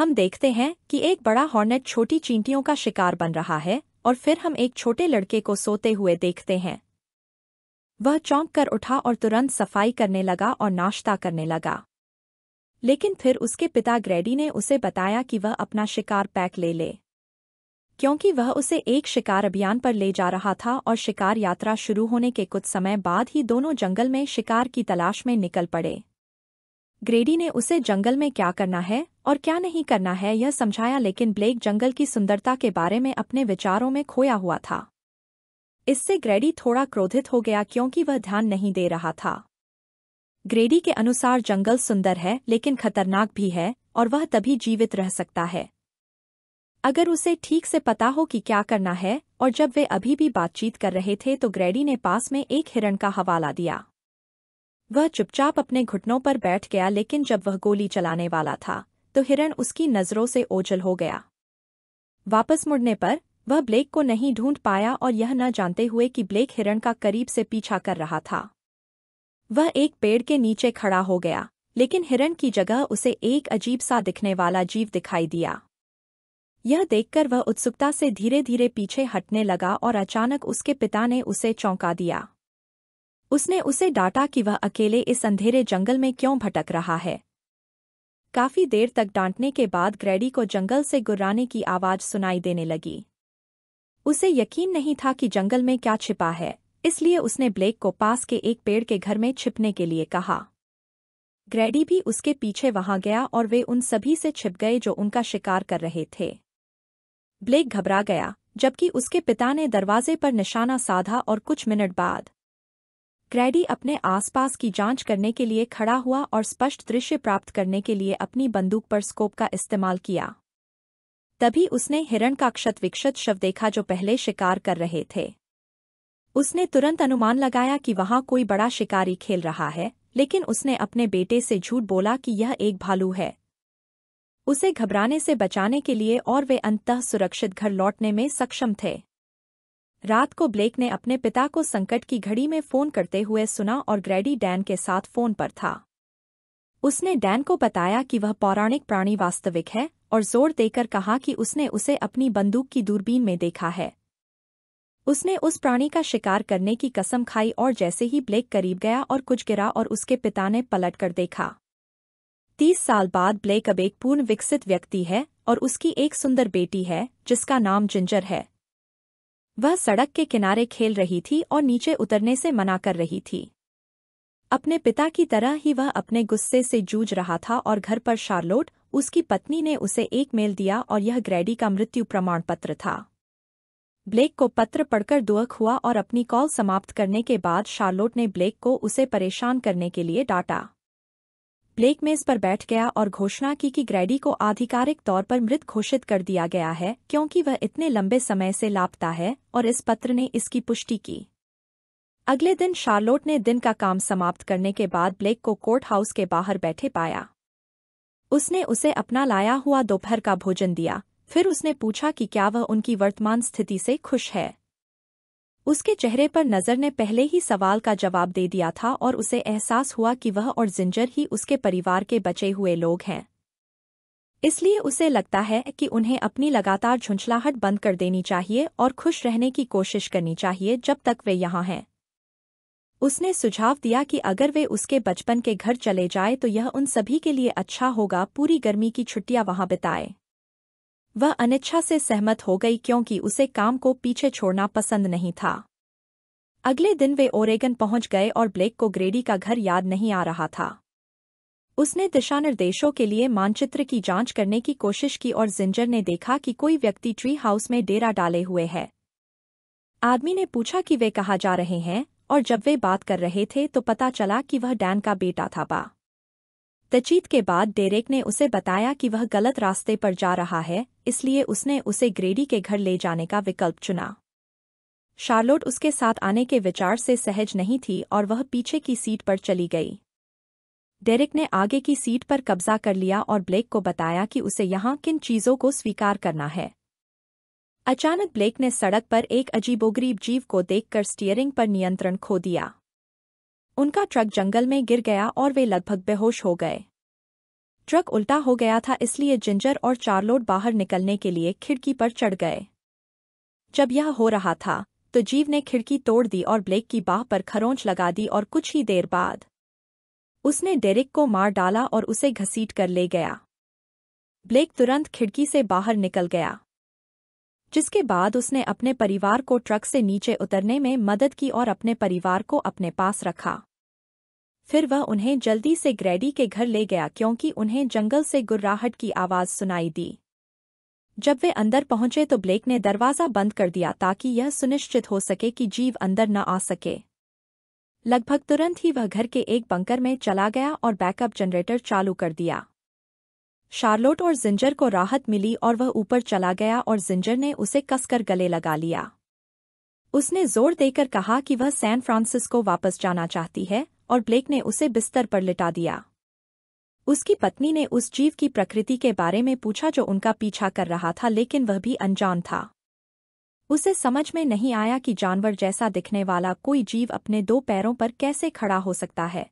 हम देखते हैं कि एक बड़ा हॉर्नेट छोटी चींटियों का शिकार बन रहा है और फिर हम एक छोटे लड़के को सोते हुए देखते हैं। वह चौंक कर उठा और तुरंत सफाई करने लगा और नाश्ता करने लगा। लेकिन फिर उसके पिता ग्रैडी ने उसे बताया कि वह अपना शिकार पैक ले ले, क्योंकि वह उसे एक शिकार अभियान पर ले जा रहा था और शिकार यात्रा शुरू होने के कुछ समय बाद ही दोनों जंगल में शिकार की तलाश में निकल पड़े। ग्रेडी ने उसे जंगल में क्या करना है और क्या नहीं करना है यह समझाया, लेकिन ब्लेक जंगल की सुंदरता के बारे में अपने विचारों में खोया हुआ था। इससे ग्रेडी थोड़ा क्रोधित हो गया क्योंकि वह ध्यान नहीं दे रहा था। ग्रेडी के अनुसार जंगल सुंदर है लेकिन खतरनाक भी है और वह तभी जीवित रह सकता है अगर उसे ठीक से पता हो कि क्या करना है। और जब वे अभी भी बातचीत कर रहे थे तो ग्रेडी ने पास में एक हिरण का हवाला दिया। वह चुपचाप अपने घुटनों पर बैठ गया, लेकिन जब वह गोली चलाने वाला था तो हिरण उसकी नज़रों से ओझल हो गया। वापस मुड़ने पर वह ब्लेक को नहीं ढूंढ पाया और यह न जानते हुए कि ब्लेक हिरण का करीब से पीछा कर रहा था। वह एक पेड़ के नीचे खड़ा हो गया, लेकिन हिरण की जगह उसे एक अजीब सा दिखने वाला जीव दिखाई दिया। यह देखकर वह उत्सुकता से धीरे धीरे पीछे हटने लगा और अचानक उसके पिता ने उसे चौंका दिया। उसने उसे डांटा कि वह अकेले इस अंधेरे जंगल में क्यों भटक रहा है। काफी देर तक डांटने के बाद ग्रैडी को जंगल से गुर्राने की आवाज सुनाई देने लगी। उसे यकीन नहीं था कि जंगल में क्या छिपा है, इसलिए उसने ब्लेक को पास के एक पेड़ के घर में छिपने के लिए कहा। ग्रैडी भी उसके पीछे वहां गया और वे उन सभी से छिप गए जो उनका शिकार कर रहे थे। ब्लेक घबरा गया, जबकि उसके पिता ने दरवाजे पर निशाना साधा और कुछ मिनट बाद ग्रैडी अपने आसपास की जांच करने के लिए खड़ा हुआ और स्पष्ट दृश्य प्राप्त करने के लिए अपनी बंदूक पर स्कोप का इस्तेमाल किया। तभी उसने हिरण का क्षत विक्षत शव देखा जो पहले शिकार कर रहे थे। उसने तुरंत अनुमान लगाया कि वहां कोई बड़ा शिकारी खेल रहा है, लेकिन उसने अपने बेटे से झूठ बोला कि यह एक भालू है, उसे घबराने से बचाने के लिए, और वे अंततः सुरक्षित घर लौटने में सक्षम थे। रात को ब्लेक ने अपने पिता को संकट की घड़ी में फोन करते हुए सुना और ग्रैडी डैन के साथ फोन पर था। उसने डैन को बताया कि वह पौराणिक प्राणी वास्तविक है और जोर देकर कहा कि उसने उसे अपनी बंदूक की दूरबीन में देखा है। उसने उस प्राणी का शिकार करने की कसम खाई और जैसे ही ब्लेक करीब गया और कुछ गिरा और उसके पिता ने पलटकर देखा। 30 साल बाद ब्लेक अब एक पूर्ण विकसित व्यक्ति है और उसकी एक सुंदर बेटी है जिसका नाम जिंजर है। वह सड़क के किनारे खेल रही थी और नीचे उतरने से मना कर रही थी। अपने पिता की तरह ही वह अपने गुस्से से जूझ रहा था और घर पर शार्लोट, उसकी पत्नी, ने उसे एक मेल दिया और यह ग्रैडी का मृत्यु प्रमाण पत्र था। ब्लेक को पत्र पढ़कर दुख हुआ और अपनी कॉल समाप्त करने के बाद शार्लोट ने ब्लेक को उसे परेशान करने के लिए डांटा। ब्लेक मेज पर बैठ गया और घोषणा की कि ग्रैडी को आधिकारिक तौर पर मृत घोषित कर दिया गया है क्योंकि वह इतने लंबे समय से लापता है, और इस पत्र ने इसकी पुष्टि की। अगले दिन शार्लोट ने दिन का काम समाप्त करने के बाद ब्लेक को कोर्ट हाउस के बाहर बैठे पाया। उसने उसे अपना लाया हुआ दोपहर का भोजन दिया। फिर उसने पूछा कि क्या वह उनकी वर्तमान स्थिति से खुश है। उसके चेहरे पर नज़र ने पहले ही सवाल का जवाब दे दिया था और उसे एहसास हुआ कि वह और जिंजर ही उसके परिवार के बचे हुए लोग हैं। इसलिए उसे लगता है कि उन्हें अपनी लगातार झुंझलाहट बंद कर देनी चाहिए और खुश रहने की कोशिश करनी चाहिए जब तक वे यहाँ हैं। उसने सुझाव दिया कि अगर वे उसके बचपन के घर चले जाए तो यह उन सभी के लिए अच्छा होगा, पूरी गर्मी की छुट्टियां वहां बिताए। वह अनिच्छा से सहमत हो गई क्योंकि उसे काम को पीछे छोड़ना पसंद नहीं था। अगले दिन वे ओरेगन पहुंच गए और ब्लेक को ग्रेडी का घर याद नहीं आ रहा था। उसने दिशानिर्देशों के लिए मानचित्र की जांच करने की कोशिश की और जिंजर ने देखा कि कोई व्यक्ति ट्री हाउस में डेरा डाले हुए है। आदमी ने पूछा कि वे कहाँ जा रहे हैं, और जब वे बात कर रहे थे तो पता चला कि वह डैन का बेटा था। बातचीत के बाद डेरेक ने उसे बताया कि वह गलत रास्ते पर जा रहा है, इसलिए उसने उसे ग्रेडी के घर ले जाने का विकल्प चुना। शार्लोट उसके साथ आने के विचार से सहज नहीं थी और वह पीछे की सीट पर चली गई। डेरेक ने आगे की सीट पर कब्जा कर लिया और ब्लेक को बताया कि उसे यहाँ किन चीज़ों को स्वीकार करना है। अचानक ब्लेक ने सड़क पर एक अजीबोगरीब जीव को देखकर स्टीयरिंग पर नियंत्रण खो दिया। उनका ट्रक जंगल में गिर गया और वे लगभग बेहोश हो गए। ट्रक उल्टा हो गया था, इसलिए जिंजर और चार्लोट बाहर निकलने के लिए खिड़की पर चढ़ गए। जब यह हो रहा था तो जीव ने खिड़की तोड़ दी और ब्लेक की बाह पर खरोंच लगा दी और कुछ ही देर बाद उसने डेरिक को मार डाला और उसे घसीट कर ले गया। ब्लेक तुरंत खिड़की से बाहर निकल गया, जिसके बाद उसने अपने परिवार को ट्रक से नीचे उतरने में मदद की और अपने परिवार को अपने पास रखा। फिर वह उन्हें जल्दी से ग्रैडी के घर ले गया क्योंकि उन्हें जंगल से गुर्राहट की आवाज़ सुनाई दी। जब वे अंदर पहुंचे तो ब्लेक ने दरवाज़ा बंद कर दिया ताकि यह सुनिश्चित हो सके कि जीव अंदर न आ सके। लगभग तुरंत ही वह घर के एक बंकर में चला गया और बैकअप जनरेटर चालू कर दिया। शार्लोट और जिंजर को राहत मिली और वह ऊपर चला गया और जिंजर ने उसे कसकर गले लगा लिया। उसने जोर देकर कहा कि वह सैन फ्रांसिस्को वापस जाना चाहती है और ब्लेक ने उसे बिस्तर पर लिटा दिया। उसकी पत्नी ने उस जीव की प्रकृति के बारे में पूछा जो उनका पीछा कर रहा था, लेकिन वह भी अनजान था। उसे समझ में नहीं आया कि जानवर जैसा दिखने वाला कोई जीव अपने दो पैरों पर कैसे खड़ा हो सकता है।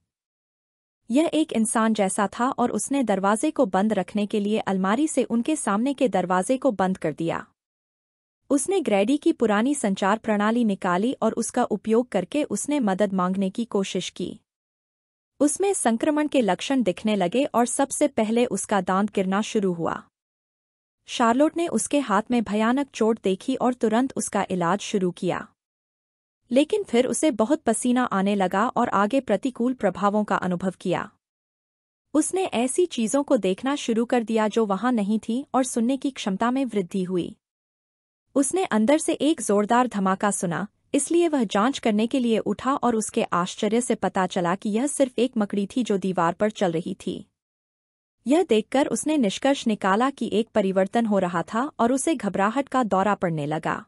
यह एक इंसान जैसा था और उसने दरवाजे को बंद रखने के लिए अलमारी से उनके सामने के दरवाजे को बंद कर दिया। उसने ग्रैडी की पुरानी संचार प्रणाली निकाली और उसका उपयोग करके उसने मदद मांगने की कोशिश की। उसमें संक्रमण के लक्षण दिखने लगे और सबसे पहले उसका दांत गिरना शुरू हुआ। शार्लोट ने उसके हाथ में भयानक चोट देखी और तुरंत उसका इलाज शुरू किया, लेकिन फिर उसे बहुत पसीना आने लगा और आगे प्रतिकूल प्रभावों का अनुभव किया। उसने ऐसी चीज़ों को देखना शुरू कर दिया जो वहां नहीं थी और सुनने की क्षमता में वृद्धि हुई। उसने अंदर से एक जोरदार धमाका सुना, इसलिए वह जांच करने के लिए उठा और उसके आश्चर्य से पता चला कि यह सिर्फ एक मकड़ी थी जो दीवार पर चल रही थी। यह देखकर उसने निष्कर्ष निकाला कि एक परिवर्तन हो रहा था और उसे घबराहट का दौरा पड़ने लगा।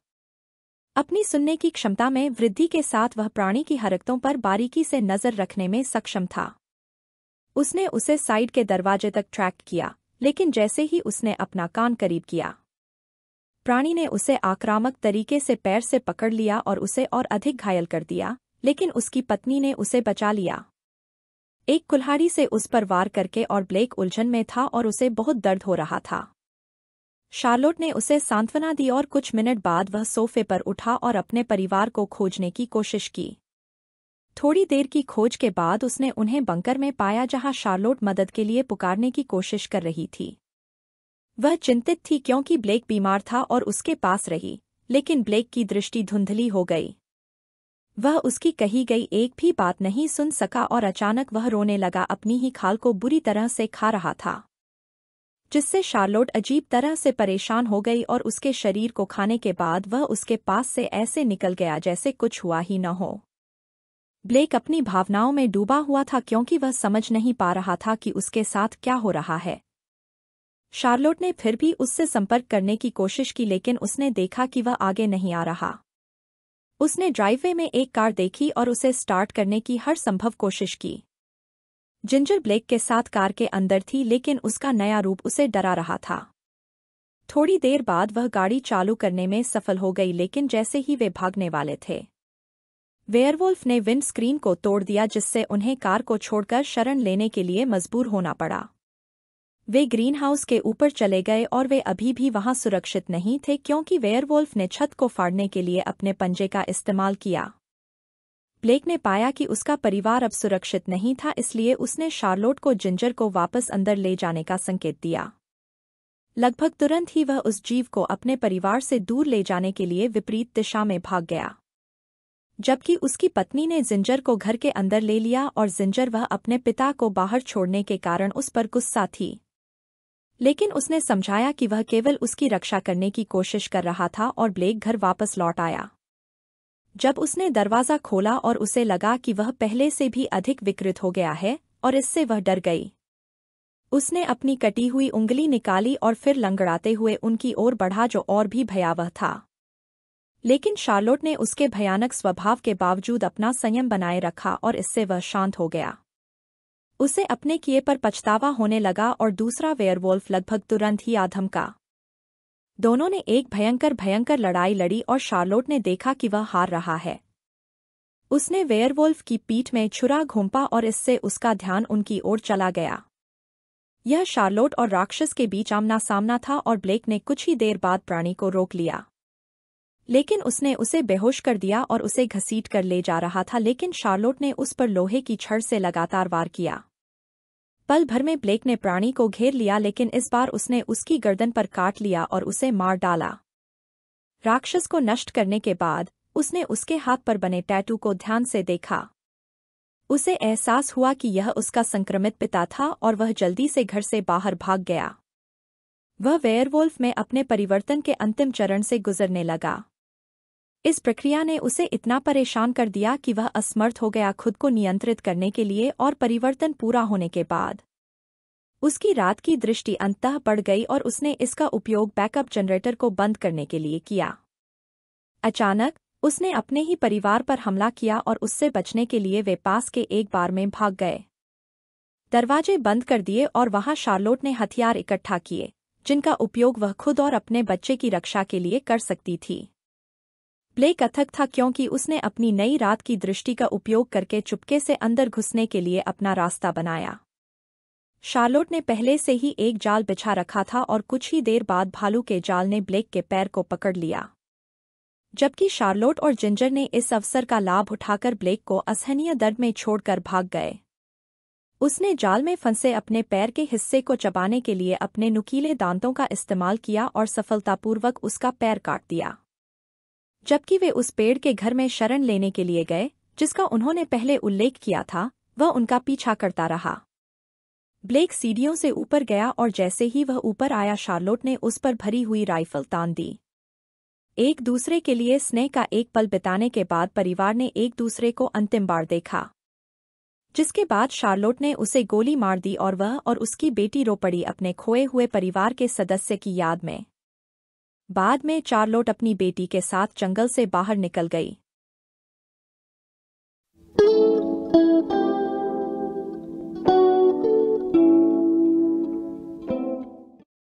अपनी सुनने की क्षमता में वृद्धि के साथ वह प्राणी की हरकतों पर बारीकी से नजर रखने में सक्षम था। उसने उसे साइड के दरवाजे तक ट्रैक किया, लेकिन जैसे ही उसने अपना कान करीब किया, प्राणी ने उसे आक्रामक तरीके से पैर से पकड़ लिया और उसे और अधिक घायल कर दिया, लेकिन उसकी पत्नी ने उसे बचा लिया, एक कुल्हाड़ी से उस पर वार करके, और ब्लेक उलझन में था और उसे बहुत दर्द हो रहा था। शार्लोट ने उसे सांत्वना दी और कुछ मिनट बाद वह सोफे पर उठा और अपने परिवार को खोजने की कोशिश की। थोड़ी देर की खोज के बाद उसने उन्हें बंकर में पाया जहां शार्लोट मदद के लिए पुकारने की कोशिश कर रही थी। वह चिंतित थी क्योंकि ब्लेक बीमार था और उसके पास रही, लेकिन ब्लेक की दृष्टि धुंधली हो गई। वह उसकी कही गई एक भी बात नहीं सुन सका और अचानक वह रोने लगा, अपनी ही खाल को बुरी तरह से खा रहा था, जिससे शार्लोट अजीब तरह से परेशान हो गई और उसके शरीर को खाने के बाद वह उसके पास से ऐसे निकल गया जैसे कुछ हुआ ही न हो। ब्लेक अपनी भावनाओं में डूबा हुआ था क्योंकि वह समझ नहीं पा रहा था कि उसके साथ क्या हो रहा है। शार्लोट ने फिर भी उससे संपर्क करने की कोशिश की, लेकिन उसने देखा कि वह आगे नहीं आ रहा। उसने ड्राइववे में एक कार देखी और उसे स्टार्ट करने की हर संभव कोशिश की। जिंजर ब्लेक के साथ कार के अंदर थी, लेकिन उसका नया रूप उसे डरा रहा था। थोड़ी देर बाद वह गाड़ी चालू करने में सफल हो गई, लेकिन जैसे ही वे भागने वाले थे, वेयरवुल्फ ने विंड स्क्रीन को तोड़ दिया, जिससे उन्हें कार को छोड़कर शरण लेने के लिए मजबूर होना पड़ा। वे ग्रीनहाउस के ऊपर चले गए और वे अभी भी वहां सुरक्षित नहीं थे क्योंकि वेयरवुल्फ ने छत को फाड़ने के लिए अपने पंजे का इस्तेमाल किया। ब्लेक ने पाया कि उसका परिवार अब सुरक्षित नहीं था, इसलिए उसने शार्लोट को जिंजर को वापस अंदर ले जाने का संकेत दिया। लगभग तुरंत ही वह उस जीव को अपने परिवार से दूर ले जाने के लिए विपरीत दिशा में भाग गया, जबकि उसकी पत्नी ने जिंजर को घर के अंदर ले लिया और जिंजर वह अपने पिता को बाहर छोड़ने के कारण उस पर गुस्सा थी, लेकिन उसने समझाया कि वह केवल उसकी रक्षा करने की कोशिश कर रहा था और ब्लेक घर वापस लौट आया। जब उसने दरवाज़ा खोला और उसे लगा कि वह पहले से भी अधिक विकृत हो गया है और इससे वह डर गई। उसने अपनी कटी हुई उंगली निकाली और फिर लंगड़ाते हुए उनकी ओर बढ़ा, जो और भी भयावह था, लेकिन शार्लोट ने उसके भयानक स्वभाव के बावजूद अपना संयम बनाए रखा और इससे वह शांत हो गया। उसे अपने किए पर पछतावा होने लगा और दूसरा वेयरवुल्फ लगभग तुरंत ही आ धमका। दोनों ने एक भयंकर लड़ाई लड़ी और शार्लोट ने देखा कि वह हार रहा है। उसने वेयरवुल्फ की पीठ में छुरा घोंपा और इससे उसका ध्यान उनकी ओर चला गया। यह शार्लोट और राक्षस के बीच आमना सामना था और ब्लेक ने कुछ ही देर बाद प्राणी को रोक लिया। लेकिन उसने उसे बेहोश कर दिया और उसे घसीट कर ले जा रहा था, लेकिन शार्लोट ने उस पर लोहे की छड़ से लगातार वार किया। पल भर में ब्लेक ने प्राणी को घेर लिया, लेकिन इस बार उसने उसकी गर्दन पर काट लिया और उसे मार डाला। राक्षस को नष्ट करने के बाद उसने उसके हाथ पर बने टैटू को ध्यान से देखा। उसे एहसास हुआ कि यह उसका संक्रमित पिता था और वह जल्दी से घर से बाहर भाग गया। वह वेयरवुल्फ में अपने परिवर्तन के अंतिम चरण से गुजरने लगा। इस प्रक्रिया ने उसे इतना परेशान कर दिया कि वह असमर्थ हो गया खुद को नियंत्रित करने के लिए, और परिवर्तन पूरा होने के बाद उसकी रात की दृष्टि अंततः बढ़ गई और उसने इसका उपयोग बैकअप जनरेटर को बंद करने के लिए किया। अचानक उसने अपने ही परिवार पर हमला किया और उससे बचने के लिए वे पास के एक बार में भाग गए। दरवाजे बंद कर दिए और वहां शार्लोट ने हथियार इकट्ठा किए, जिनका उपयोग वह खुद और अपने बच्चे की रक्षा के लिए कर सकती थी। ब्लेक अथक था क्योंकि उसने अपनी नई रात की दृष्टि का उपयोग करके चुपके से अंदर घुसने के लिए अपना रास्ता बनाया। शार्लोट ने पहले से ही एक जाल बिछा रखा था और कुछ ही देर बाद भालू के जाल ने ब्लेक के पैर को पकड़ लिया, जबकि शार्लोट और जिंजर ने इस अवसर का लाभ उठाकर ब्लेक को असहनीय दर्द में छोड़कर भाग गए। उसने जाल में फंसे अपने पैर के हिस्से को चबाने के लिए अपने नुकीले दांतों का इस्तेमाल किया और सफलतापूर्वक उसका पैर काट दिया। जबकि वे उस पेड़ के घर में शरण लेने के लिए गए जिसका उन्होंने पहले उल्लेख किया था, वह उनका पीछा करता रहा। ब्लेक सीढ़ियों से ऊपर गया और जैसे ही वह ऊपर आया शार्लोट ने उस पर भरी हुई राइफल तान दी। एक दूसरे के लिए स्नेह का एक पल बिताने के बाद परिवार ने एक दूसरे को अंतिम बार देखा, जिसके बाद शार्लोट ने उसे गोली मार दी और वह और उसकी बेटी रो पड़ी अपने खोए हुए परिवार के सदस्य की याद में। बाद में शार्लोट अपनी बेटी के साथ जंगल से बाहर निकल गई।